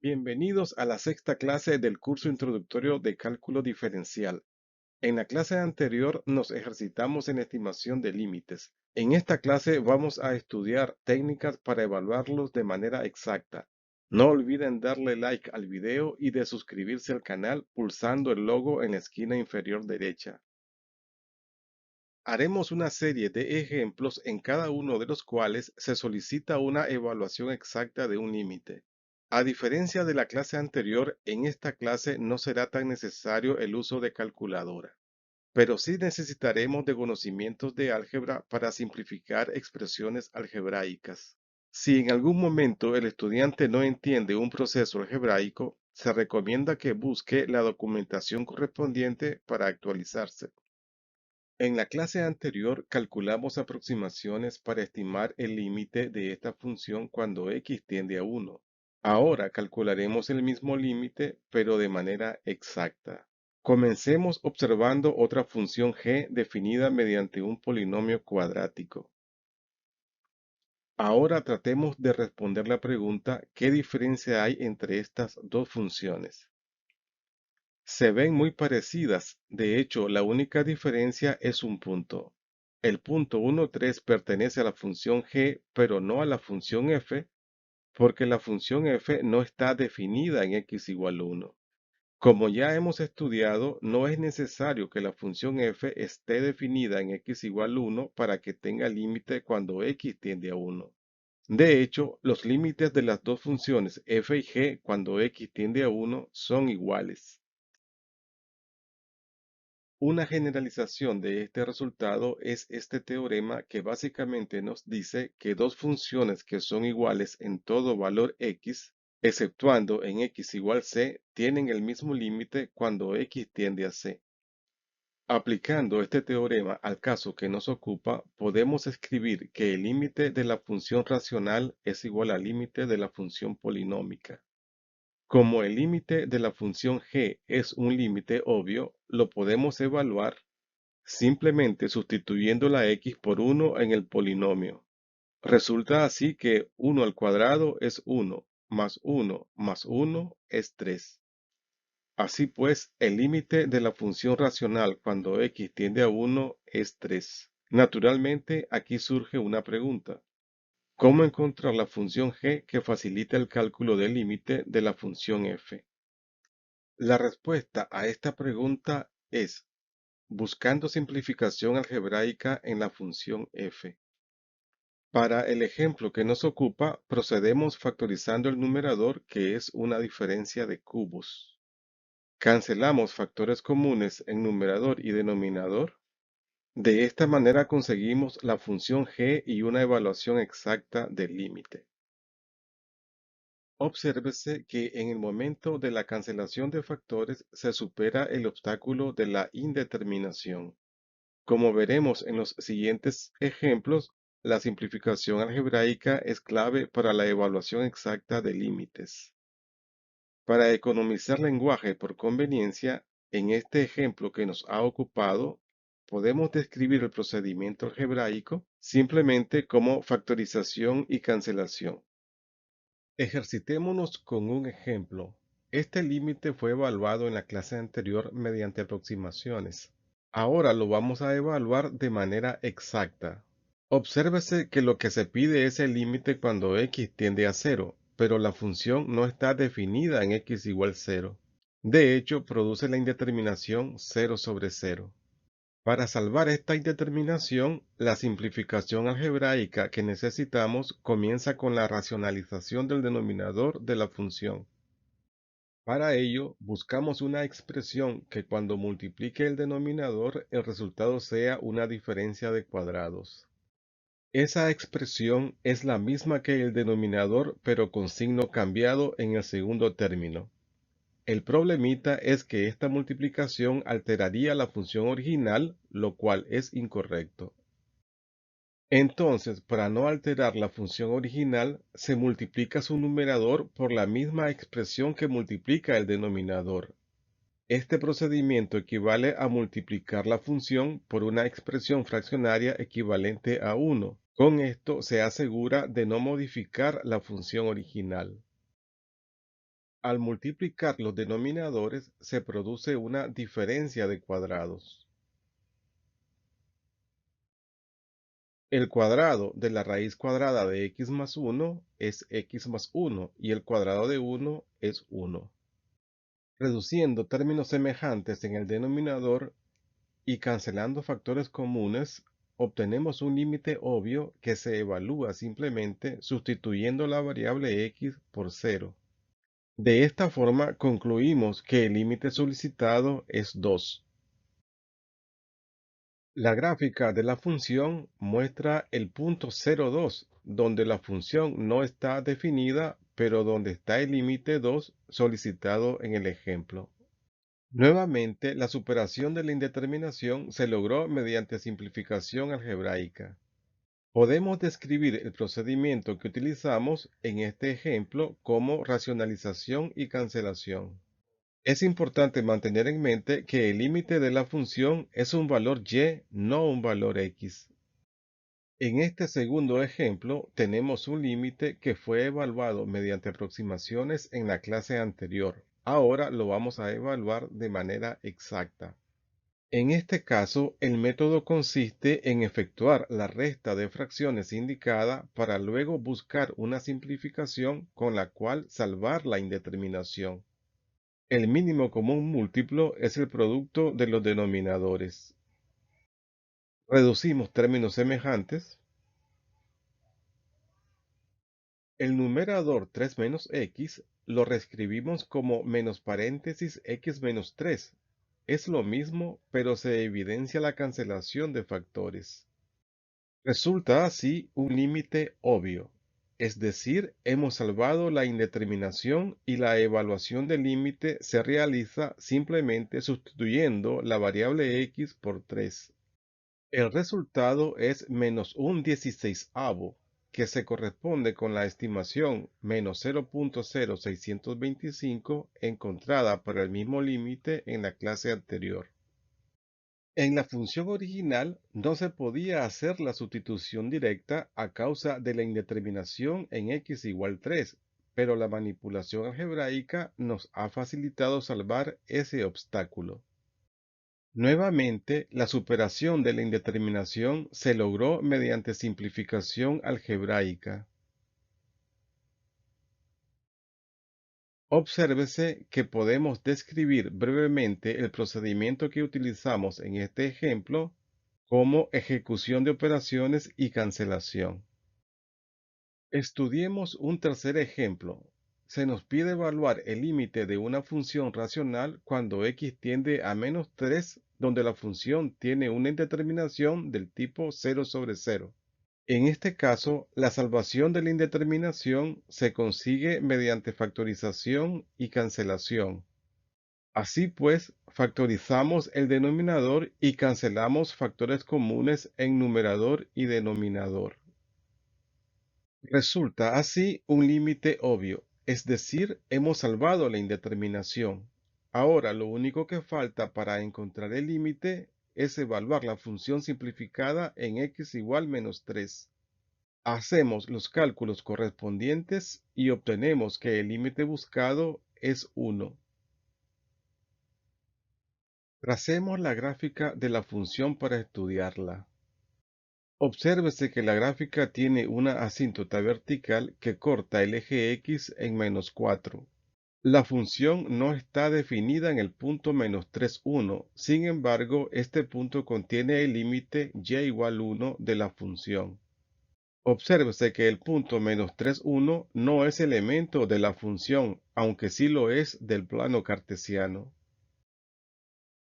Bienvenidos a la sexta clase del curso introductorio de cálculo diferencial. En la clase anterior nos ejercitamos en estimación de límites. En esta clase vamos a estudiar técnicas para evaluarlos de manera exacta. No olviden darle like al video y de suscribirse al canal pulsando el logo en la esquina inferior derecha. Haremos una serie de ejemplos en cada uno de los cuales se solicita una evaluación exacta de un límite. A diferencia de la clase anterior, en esta clase no será tan necesario el uso de calculadora, pero sí necesitaremos de conocimientos de álgebra para simplificar expresiones algebraicas. Si en algún momento el estudiante no entiende un proceso algebraico, se recomienda que busque la documentación correspondiente para actualizarse. En la clase anterior calculamos aproximaciones para estimar el límite de esta función cuando x tiende a 1. Ahora calcularemos el mismo límite, pero de manera exacta. Comencemos observando otra función g definida mediante un polinomio cuadrático. Ahora tratemos de responder la pregunta ¿qué diferencia hay entre estas dos funciones? Se ven muy parecidas, de hecho la única diferencia es un punto. El punto 1, 3 pertenece a la función g, pero no a la función f, porque la función f no está definida en x igual 1. Como ya hemos estudiado, no es necesario que la función f esté definida en x igual 1 para que tenga límite cuando x tiende a 1. De hecho, los límites de las dos funciones f y g cuando x tiende a 1 son iguales. Una generalización de este resultado es este teorema que básicamente nos dice que dos funciones que son iguales en todo valor x, exceptuando en x igual c, tienen el mismo límite cuando x tiende a c. Aplicando este teorema al caso que nos ocupa, podemos escribir que el límite de la función racional es igual al límite de la función polinómica. Como el límite de la función g es un límite obvio, lo podemos evaluar simplemente sustituyendo la x por 1 en el polinomio. Resulta así que 1 al cuadrado es 1, más 1 más 1 es 3. Así pues, el límite de la función racional cuando x tiende a 1 es 3. Naturalmente, aquí surge una pregunta. ¿Cómo encontrar la función g que facilita el cálculo del límite de la función f? La respuesta a esta pregunta es buscando simplificación algebraica en la función f. Para el ejemplo que nos ocupa, procedemos factorizando el numerador, que es una diferencia de cubos. Cancelamos factores comunes en numerador y denominador. De esta manera conseguimos la función g y una evaluación exacta del límite. Obsérvese que en el momento de la cancelación de factores se supera el obstáculo de la indeterminación. Como veremos en los siguientes ejemplos, la simplificación algebraica es clave para la evaluación exacta de límites. Para economizar lenguaje por conveniencia, en este ejemplo que nos ha ocupado, podemos describir el procedimiento algebraico simplemente como factorización y cancelación. Ejercitémonos con un ejemplo. Este límite fue evaluado en la clase anterior mediante aproximaciones. Ahora lo vamos a evaluar de manera exacta. Obsérvese que lo que se pide es el límite cuando x tiende a 0, pero la función no está definida en x igual 0. De hecho, produce la indeterminación 0 sobre 0. Para salvar esta indeterminación, la simplificación algebraica que necesitamos comienza con la racionalización del denominador de la función. Para ello, buscamos una expresión que cuando multiplique el denominador, el resultado sea una diferencia de cuadrados. Esa expresión es la misma que el denominador, pero con signo cambiado en el segundo término. El problemita es que esta multiplicación alteraría la función original, lo cual es incorrecto. Entonces, para no alterar la función original, se multiplica su numerador por la misma expresión que multiplica el denominador. Este procedimiento equivale a multiplicar la función por una expresión fraccionaria equivalente a 1. Con esto se asegura de no modificar la función original. Al multiplicar los denominadores se produce una diferencia de cuadrados. El cuadrado de la raíz cuadrada de x más 1 es x más 1 y el cuadrado de 1 es 1. Reduciendo términos semejantes en el denominador y cancelando factores comunes, obtenemos un límite obvio que se evalúa simplemente sustituyendo la variable x por 0. De esta forma concluimos que el límite solicitado es 2. La gráfica de la función muestra el punto 0,2, donde la función no está definida, pero donde está el límite 2 solicitado en el ejemplo. Nuevamente, la superación de la indeterminación se logró mediante simplificación algebraica. Podemos describir el procedimiento que utilizamos en este ejemplo como racionalización y cancelación. Es importante mantener en mente que el límite de la función es un valor y, no un valor x. En este segundo ejemplo, tenemos un límite que fue evaluado mediante aproximaciones en la clase anterior. Ahora lo vamos a evaluar de manera exacta. En este caso, el método consiste en efectuar la resta de fracciones indicada para luego buscar una simplificación con la cual salvar la indeterminación. El mínimo común múltiplo es el producto de los denominadores. Reducimos términos semejantes. El numerador 3 menos x lo reescribimos como menos paréntesis x menos 3. Es lo mismo, pero se evidencia la cancelación de factores. Resulta así un límite obvio, es decir, hemos salvado la indeterminación y la evaluación del límite se realiza simplemente sustituyendo la variable x por 3. El resultado es menos un 16avo, que se corresponde con la estimación menos 0,0625 encontrada para el mismo límite en la clase anterior. En la función original no se podía hacer la sustitución directa a causa de la indeterminación en x igual 3, pero la manipulación algebraica nos ha facilitado salvar ese obstáculo. Nuevamente, la superación de la indeterminación se logró mediante simplificación algebraica. Obsérvese que podemos describir brevemente el procedimiento que utilizamos en este ejemplo como ejecución de operaciones y cancelación. Estudiemos un tercer ejemplo. Se nos pide evaluar el límite de una función racional cuando x tiende a menos 3, donde la función tiene una indeterminación del tipo 0 sobre 0. En este caso, la salvación de la indeterminación se consigue mediante factorización y cancelación. Así pues, factorizamos el denominador y cancelamos factores comunes en numerador y denominador. Resulta así un límite obvio, es decir, hemos salvado la indeterminación. Ahora lo único que falta para encontrar el límite es evaluar la función simplificada en x igual menos 3. Hacemos los cálculos correspondientes y obtenemos que el límite buscado es 1. Tracemos la gráfica de la función para estudiarla. Obsérvese que la gráfica tiene una asíntota vertical que corta el eje x en menos 4. La función no está definida en el punto menos 3, 1. Sin embargo, este punto contiene el límite y igual 1 de la función. Obsérvese que el punto menos 3, 1 no es elemento de la función, aunque sí lo es del plano cartesiano.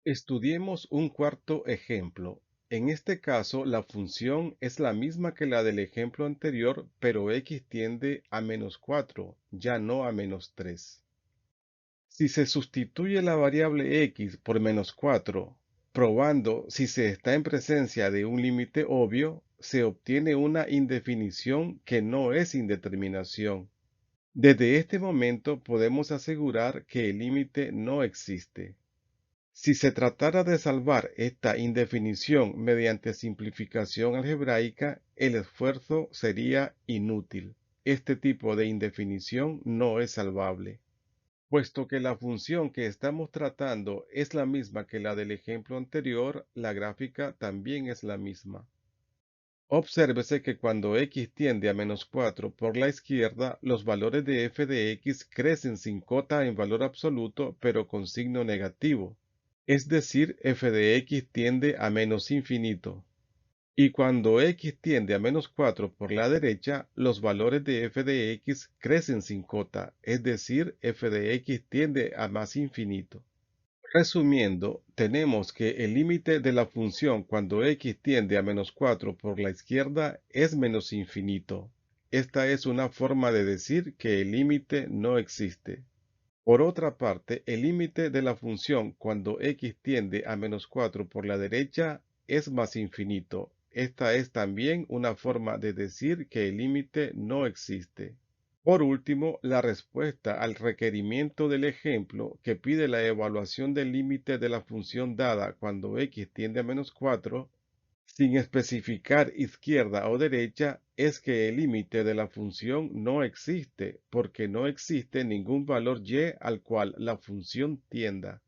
Estudiemos un cuarto ejemplo. En este caso, la función es la misma que la del ejemplo anterior, pero x tiende a menos 4, ya no a menos 3. Si se sustituye la variable x por menos 4, probando si se está en presencia de un límite obvio, se obtiene una indefinición que no es indeterminación. Desde este momento podemos asegurar que el límite no existe. Si se tratara de salvar esta indefinición mediante simplificación algebraica, el esfuerzo sería inútil. Este tipo de indefinición no es salvable. Puesto que la función que estamos tratando es la misma que la del ejemplo anterior, la gráfica también es la misma. Obsérvese que cuando x tiende a -4 por la izquierda, los valores de f de x crecen sin cota en valor absoluto, pero con signo negativo. Es decir, f de x tiende a menos infinito. Y cuando x tiende a -4 por la derecha, los valores de f de x crecen sin cota, es decir, f de x tiende a más infinito. Resumiendo, tenemos que el límite de la función cuando x tiende a -4 por la izquierda es menos infinito. Esta es una forma de decir que el límite no existe. Por otra parte, el límite de la función cuando x tiende a -4 por la derecha es más infinito. Esta es también una forma de decir que el límite no existe. Por último, la respuesta al requerimiento del ejemplo que pide la evaluación del límite de la función dada cuando x tiende a -4, sin especificar izquierda o derecha, es que el límite de la función no existe, porque no existe ningún valor y al cual la función tienda.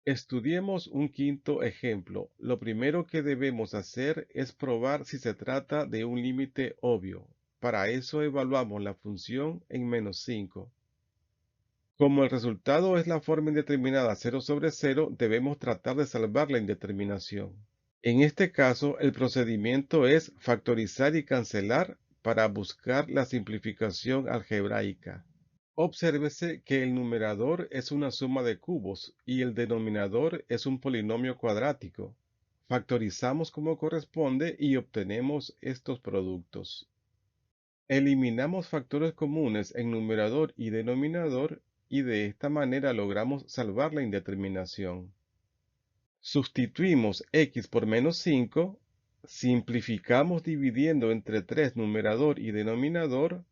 Estudiemos un quinto ejemplo. Lo primero que debemos hacer es probar si se trata de un límite obvio. Para eso evaluamos la función en -5. Como el resultado es la forma indeterminada 0 sobre 0, debemos tratar de salvar la indeterminación. En este caso, el procedimiento es factorizar y cancelar para buscar la simplificación algebraica. Obsérvese que el numerador es una suma de cubos y el denominador es un polinomio cuadrático. Factorizamos como corresponde y obtenemos estos productos. Eliminamos factores comunes en numerador y denominador y de esta manera logramos salvar la indeterminación. Sustituimos x por -5, simplificamos dividiendo entre 3 numerador y denominador.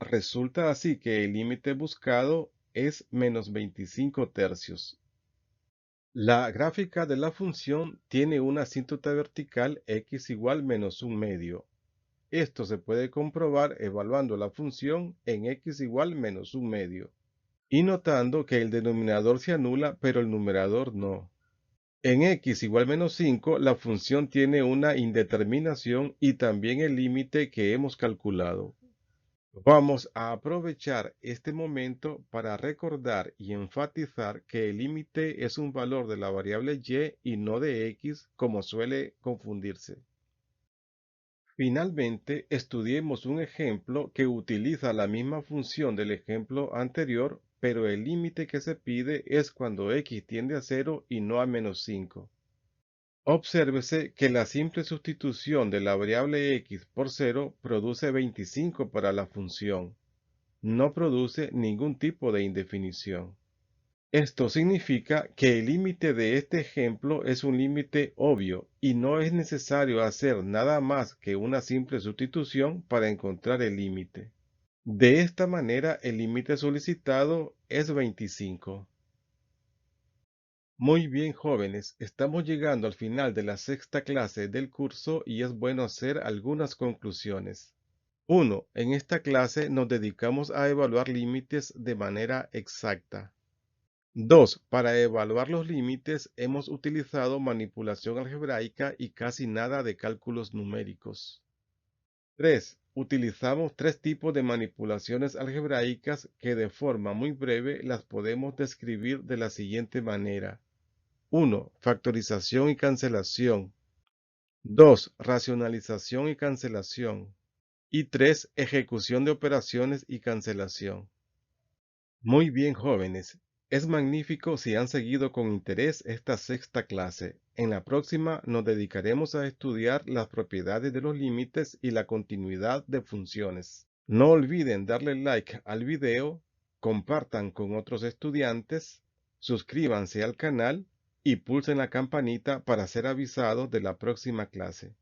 Resulta así que el límite buscado es -25 tercios. La gráfica de la función tiene una asíntota vertical x igual -1/2. Esto se puede comprobar evaluando la función en x igual -1/2 y notando que el denominador se anula pero el numerador no. En x igual -5 la función tiene una indeterminación y también el límite que hemos calculado. Vamos a aprovechar este momento para recordar y enfatizar que el límite es un valor de la variable y no de x, como suele confundirse. Finalmente, estudiemos un ejemplo que utiliza la misma función del ejemplo anterior, pero el límite que se pide es cuando x tiende a 0 y no a -5. Obsérvese que la simple sustitución de la variable x por 0 produce 25 para la función. No produce ningún tipo de indefinición. Esto significa que el límite de este ejemplo es un límite obvio y no es necesario hacer nada más que una simple sustitución para encontrar el límite. De esta manera, el límite solicitado es 25. Muy bien, jóvenes, estamos llegando al final de la sexta clase del curso y es bueno hacer algunas conclusiones. 1. En esta clase nos dedicamos a evaluar límites de manera exacta. 2. Para evaluar los límites hemos utilizado manipulación algebraica y casi nada de cálculos numéricos. 3. Utilizamos tres tipos de manipulaciones algebraicas que de forma muy breve las podemos describir de la siguiente manera. 1. Factorización y cancelación. 2. Racionalización y cancelación. Y 3. Ejecución de operaciones y cancelación. Muy bien, jóvenes. Es magnífico si han seguido con interés esta sexta clase. En la próxima nos dedicaremos a estudiar las propiedades de los límites y la continuidad de funciones. No olviden darle like al video, compartan con otros estudiantes, suscríbanse al canal y pulsen la campanita para ser avisados de la próxima clase.